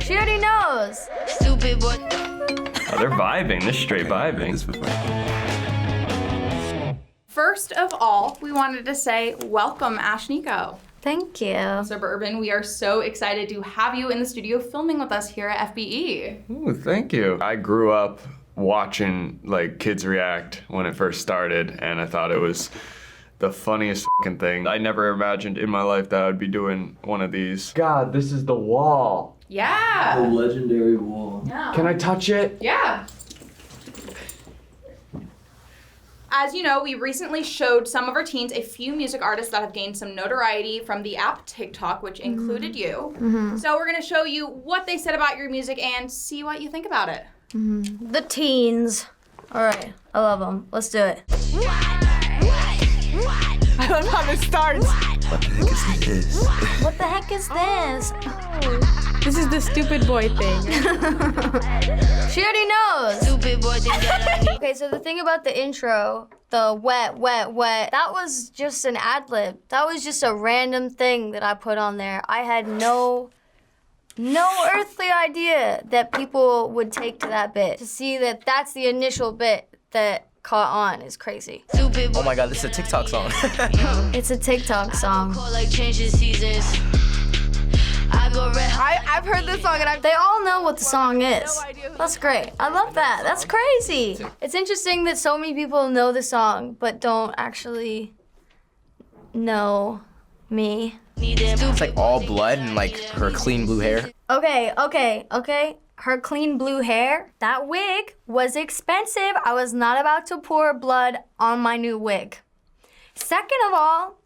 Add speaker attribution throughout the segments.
Speaker 1: She already knows.
Speaker 2: Stupid boy.
Speaker 3: Oh, they're vibing. They're straight vibing.
Speaker 4: First of all, we wanted to say welcome, Ashnikko.
Speaker 1: Thank you.
Speaker 4: Sub Urban, we are so excited to have you in the studio filming with us here at FBE.
Speaker 3: Ooh, thank you. I grew up watching like kids react when it first started, and I thought it was the funniest fucking thing. I never imagined in my life that I'd be doing one of these. God, this is the wall.
Speaker 4: Yeah.
Speaker 5: The legendary wall.
Speaker 4: Yeah.
Speaker 3: Can I touch it?
Speaker 4: Yeah. As you know, we recently showed some of our teens a few music artists that have gained some notoriety from the app TikTok, which included you. So we're gonna show you what they said about your music and see what you think about it.
Speaker 1: The teens. All right, I love them. Let's do it.
Speaker 6: I love how this starts.
Speaker 5: What the heck is this?
Speaker 1: What the heck is this?
Speaker 6: This is the stupid boy thing.
Speaker 1: She already knows.
Speaker 2: Stupid boy think that I need.
Speaker 1: Okay, so the thing about the intro, the wet, wet, wet, that was just an ad lib. That was just a random thing that I put on there. I had no earthly idea that people would take to that bit. To see that that's the initial bit that caught on is crazy.
Speaker 2: Stupid boy.
Speaker 5: Oh my god, this is a TikTok song.
Speaker 1: It's a TikTok song.
Speaker 2: Call like changing seasons. I go red.
Speaker 6: I've heard this song and
Speaker 1: They all know what the song is.
Speaker 6: no idea who
Speaker 1: That's great. I love that. That's crazy. It's interesting that so many people know the song but don't actually know me.
Speaker 5: It's like all blood and like her clean blue hair.
Speaker 1: Okay. Her clean blue hair, that wig was expensive. I was not about to pour blood on my new wig. Second of all,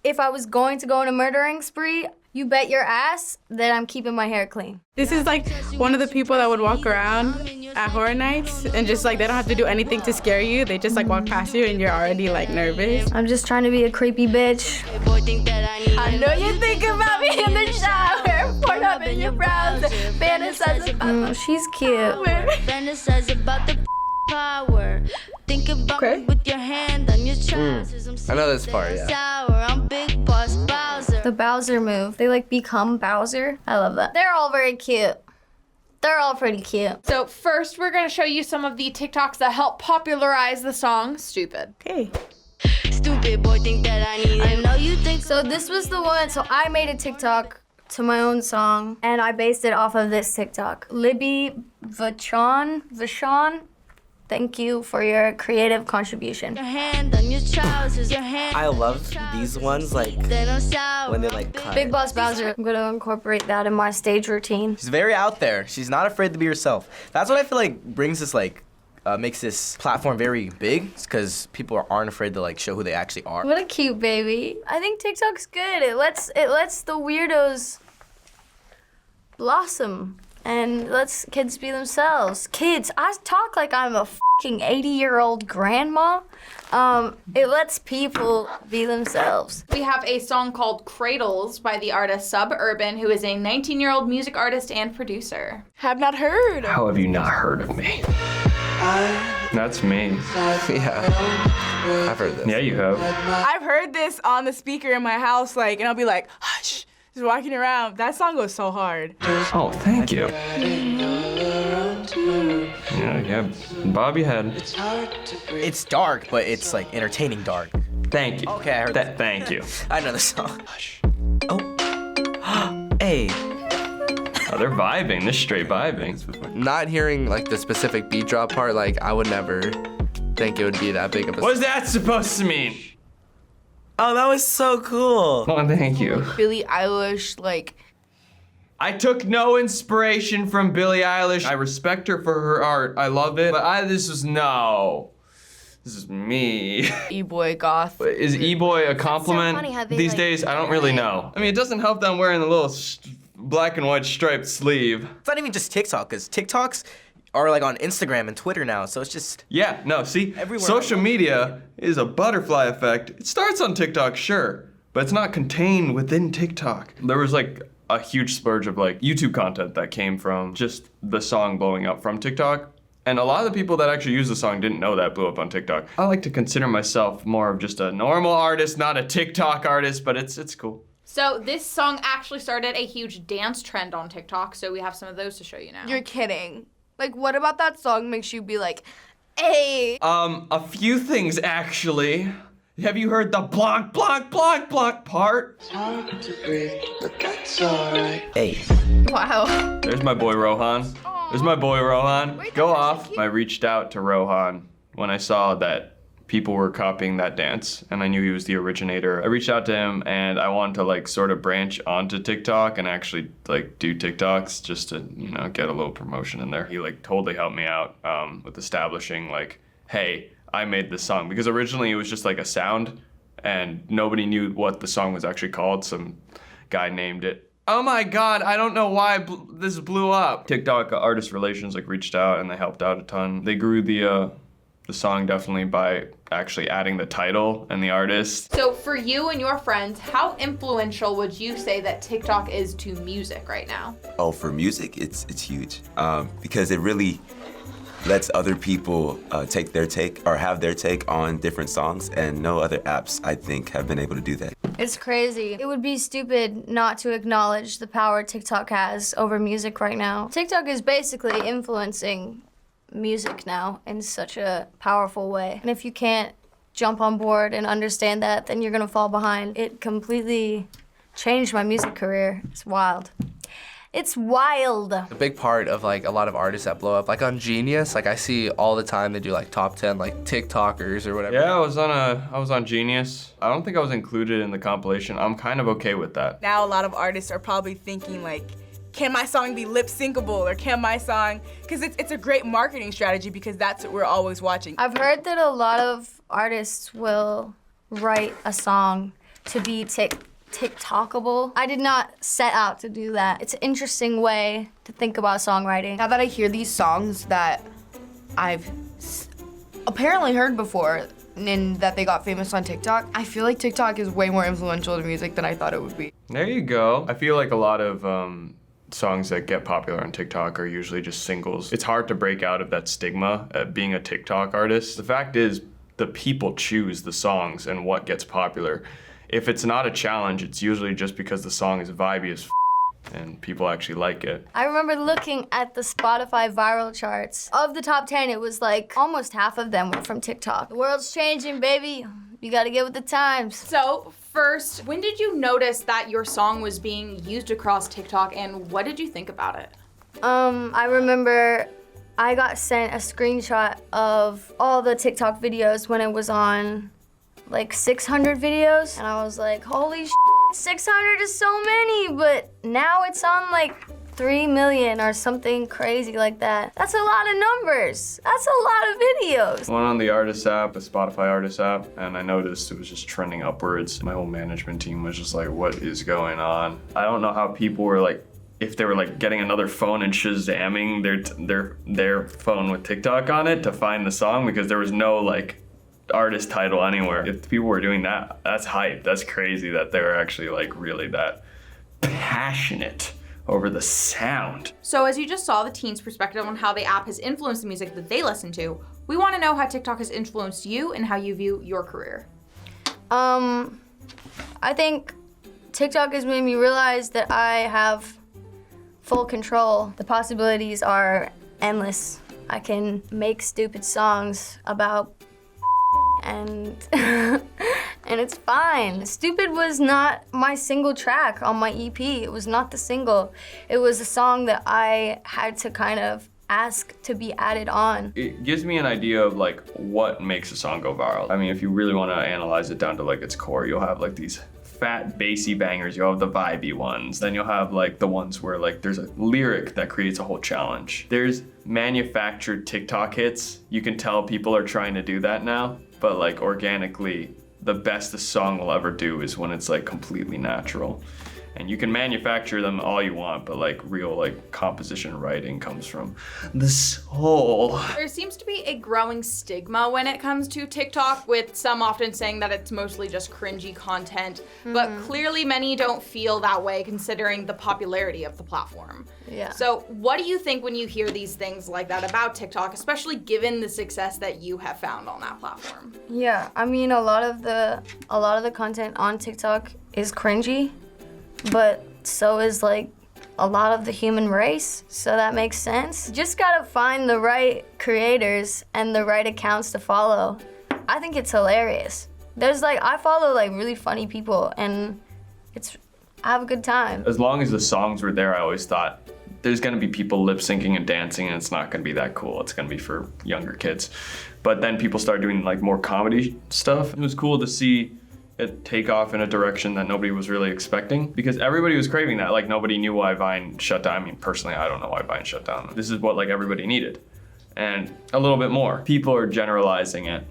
Speaker 1: if I was going to go on a murdering spree, you bet your ass that I'm keeping my hair clean.
Speaker 6: This is like one of the people that would walk around at horror nights and just like they don't have to do anything to scare you. They just like walk past you and you're already like nervous.
Speaker 1: I'm just trying to be a creepy bitch.
Speaker 2: Boy think that I need.
Speaker 1: I know you think about me in the shower, poured up in your browser, fantasize about she's cute.
Speaker 2: Fantasize about the power. Think about it with your hand on your trousers.
Speaker 5: I know this part, yeah.
Speaker 2: Sour. I'm Big Boss Bowser.
Speaker 1: The Bowser move. They like become Bowser. I love that. They're all very cute. They're all pretty cute.
Speaker 4: So first, we're gonna show you some of the TikToks that help popularize the song Stupid.
Speaker 6: Okay.
Speaker 2: Stupid boy think that I need. I know you think
Speaker 1: So this was the one, so I made a TikTok to my own song and I based it off of this TikTok. Libby Vachon, thank you for your creative contribution.
Speaker 2: your hand on your trousers. Your hand.
Speaker 5: I love these ones, like
Speaker 2: Then I'm sour.
Speaker 5: when they like cut.
Speaker 1: Big Boss Bowser, I'm gonna incorporate that in my stage routine.
Speaker 5: She's very out there. She's not afraid to be herself. That's what I feel like brings this like, makes this platform very big, because people aren't afraid to like show who they actually are.
Speaker 1: What a cute baby. I think TikTok's good. It lets the weirdos blossom and lets kids be themselves. Kids, I talk like I'm a fucking 80-year-old grandma. It lets people be themselves.
Speaker 4: We have a song called Cradles by the artist Sub Urban, who is a 19-year-old music artist and producer.
Speaker 6: Have not heard.
Speaker 3: How have you not heard of me? That's me.
Speaker 5: Yeah. I've heard this.
Speaker 3: Yeah, you have.
Speaker 6: I've heard this on the speaker in my house, like, and I'll be like, hush, just walking around. That song goes so hard.
Speaker 3: Oh, thank you. Yeah, bob your head.
Speaker 5: It's dark, but it's like entertaining dark.
Speaker 3: Thank you.
Speaker 5: Okay, I heard that.
Speaker 3: Thank you.
Speaker 5: I know the song. Oh. Hey.
Speaker 3: Oh, they're vibing. They're straight vibing.
Speaker 7: Not hearing like the specific beat drop part, like I would never think it would be that big of a.
Speaker 3: What's that supposed to mean?
Speaker 5: Oh, that was so cool.
Speaker 3: Oh, thank you.
Speaker 6: Billie Eilish, like,
Speaker 3: I took no inspiration from Billie Eilish. I respect her for her art. I love it. But this is me.
Speaker 6: e-boy goth.
Speaker 3: Is e-boy a compliment
Speaker 1: funny how they,
Speaker 3: these
Speaker 1: like,
Speaker 3: days? I don't really know. I mean, it doesn't help that I'm wearing the little black and white striped sleeve.
Speaker 5: It's not even just TikTok, because TikToks are like on Instagram and Twitter now, so it's just.
Speaker 3: Yeah, no, see,
Speaker 5: Everywhere
Speaker 3: social
Speaker 5: I go.
Speaker 3: media is a butterfly effect. It starts on TikTok, sure, but it's not contained within TikTok. There was like a huge splurge of like YouTube content that came from just the song blowing up from TikTok. And a lot of the people that actually used the song didn't know that blew up on TikTok. I like to consider myself more of just a normal artist, not a TikTok artist, but it's cool.
Speaker 4: So this song actually started a huge dance trend on TikTok, so we have some of those to show you now.
Speaker 8: You're kidding. Like, what about that song makes you be like, hey?
Speaker 3: A few things actually. Have you heard the block, block, block, block part?
Speaker 9: It's hard to breathe, but that's alright.
Speaker 5: Hey.
Speaker 8: Wow.
Speaker 3: There's my boy Rohan. There's my boy Rohan.
Speaker 1: Wait,
Speaker 3: Go
Speaker 1: that's
Speaker 3: off.
Speaker 1: cute.
Speaker 3: I reached out to Rohan when I saw that people were copying that dance and I knew he was the originator. I reached out to him and I wanted to like sort of branch onto TikTok and actually like do TikToks just to, you know, get a little promotion in there. He like totally helped me out with establishing like, hey, I made this song, because originally it was just like a sound and nobody knew what the song was actually called. Some guy named it. Oh my God, I don't know why this blew up. TikTok artist relations like reached out and they helped out a ton. They grew the song definitely by actually adding the title and the artist.
Speaker 4: So for you and your friends, how influential would you say that TikTok is to music right now?
Speaker 10: Oh, for music, it's huge because it really lets other people take their take or have their take on different songs, and no other apps, I think, have been able to do that.
Speaker 1: It's crazy. It would be stupid not to acknowledge the power TikTok has over music right now. TikTok is basically influencing music now in such a powerful way. And if you can't jump on board and understand that, then you're gonna fall behind. It completely changed my music career. It's wild. It's wild.
Speaker 7: A big part of like a lot of artists that blow up, like on Genius, like I see all the time they do like top 10 like TikTokers or whatever.
Speaker 3: Yeah, I was on Genius. I don't think I was included in the compilation. I'm kind of okay with that.
Speaker 11: Now a lot of artists are probably thinking like, can my song be lip syncable, or can my song, because it's a great marketing strategy because that's what we're always watching.
Speaker 1: I've heard that a lot of artists will write a song to be TikTokable. I did not set out to do that. It's an interesting way to think about songwriting.
Speaker 8: Now that I hear these songs that I've apparently heard before and that they got famous on TikTok, I feel like TikTok is way more influential to music than I thought it would be.
Speaker 3: There you go. I feel like a lot of songs that get popular on TikTok are usually just singles. It's hard to break out of that stigma of being a TikTok artist. The fact is, the people choose the songs and what gets popular. If it's not a challenge, it's usually just because the song is vibey as and people actually like it.
Speaker 1: I remember looking at the Spotify viral charts. Of the top 10, it was like almost half of them were from TikTok. The world's changing, baby. You gotta get with the times.
Speaker 4: So first, when did you notice that your song was being used across TikTok, and what did you think about it?
Speaker 1: I remember I got sent a screenshot of all the TikTok videos when it was on like 600 videos, and I was like, holy shit, 600 is so many, but now it's on like 3 million or something crazy like that. That's a lot of numbers. That's a lot of videos.
Speaker 3: I went on the artist app, the Spotify artist app, and I noticed it was just trending upwards. My whole management team was just like, what is going on? I don't know how people were like, if they were like getting another phone and Shazamming their phone with TikTok on it to find the song, because there was no like artist title anywhere. If people were doing that, that's hype. That's crazy that they were actually like really that passionate over the sound.
Speaker 4: So as you just saw the teens' perspective on how the app has influenced the music that they listen to, we want to know how TikTok has influenced you and how you view your career.
Speaker 1: I think TikTok has made me realize that I have full control. The possibilities are endless. I can make stupid songs about and and it's fine. Stupid was not my single track on my EP. It was not the single. It was a song that I had to kind of ask to be added on.
Speaker 3: It gives me an idea of like what makes a song go viral. I mean, if you really want to analyze it down to like its core, you'll have like these fat bassy bangers, you'll have the vibey ones, then you'll have like the ones where like there's a lyric that creates a whole challenge. There's manufactured TikTok hits. You can tell people are trying to do that now, but like organically, the best a song will ever do is when it's like completely natural. And you can manufacture them all you want, but like real like composition writing comes from the soul.
Speaker 4: There seems to be a growing stigma when it comes to TikTok, with some often saying that it's mostly just cringy content, but clearly many don't feel that way considering the popularity of the platform.
Speaker 1: Yeah.
Speaker 4: So what do you think when you hear these things like that about TikTok, especially given the success that you have found on that platform?
Speaker 1: Yeah, I mean a lot of the content on TikTok is cringy. but so is like a lot of the human race, so that makes sense. Just gotta find the right creators and the right accounts to follow. I think it's hilarious. There's like, I follow like really funny people and I have a good time.
Speaker 3: As long as the songs were there, I always thought there's gonna be people lip syncing and dancing and it's not gonna be that cool. It's gonna be for younger kids. But then people started doing like more comedy stuff. It was cool to see it take off in a direction that nobody was really expecting because everybody was craving that. Like nobody knew why Vine shut down. I mean, personally, I don't know why Vine shut down. This is what like everybody needed and a little bit more. People are generalizing it,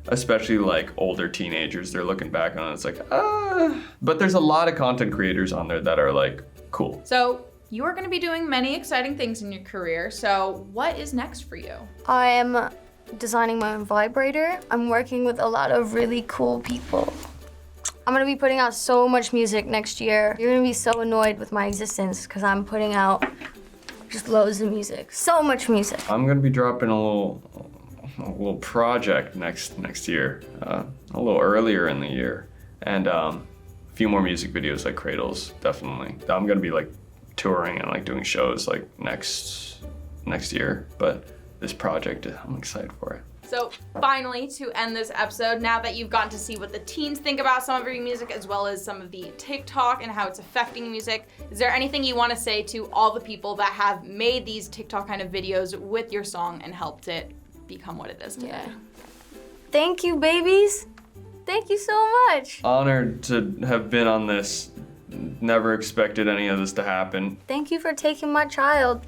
Speaker 3: especially like older teenagers. They're looking back on it, it's like, But there's a lot of content creators on there that are like, cool.
Speaker 4: So you are gonna be doing many exciting things in your career. So what is next for you?
Speaker 1: I am designing my own vibrator. I'm working with a lot of really cool people. I'm gonna be putting out so much music next year. You're gonna be so annoyed with my existence because I'm putting out just loads of music. So much music.
Speaker 3: I'm gonna be dropping a little project next year, a little earlier in the year, and a few more music videos like Cradles, definitely. I'm gonna be like touring and like doing shows like next year, but this project, I'm excited for it.
Speaker 4: So finally, to end this episode, now that you've gotten to see what the teens think about some of your music as well as some of the TikTok and how it's affecting music, is there anything you want to say to all the people that have made these TikTok kind of videos with your song and helped it become what it is today?
Speaker 1: Yeah. Thank you, babies. Thank you so much.
Speaker 3: Honored to have been on this. Never expected any of this to happen.
Speaker 1: Thank you for taking my child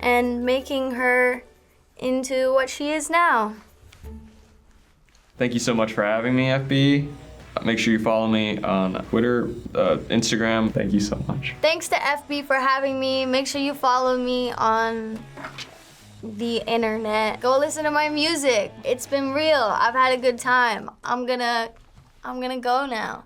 Speaker 1: and making her into what she is now.
Speaker 3: Thank you so much for having me, FB. Make sure you follow me on Twitter, Instagram. Thank you so much.
Speaker 1: Thanks to FB for having me. Make sure you follow me on the internet. Go listen to my music. It's been real. I've had a good time. I'm gonna go now.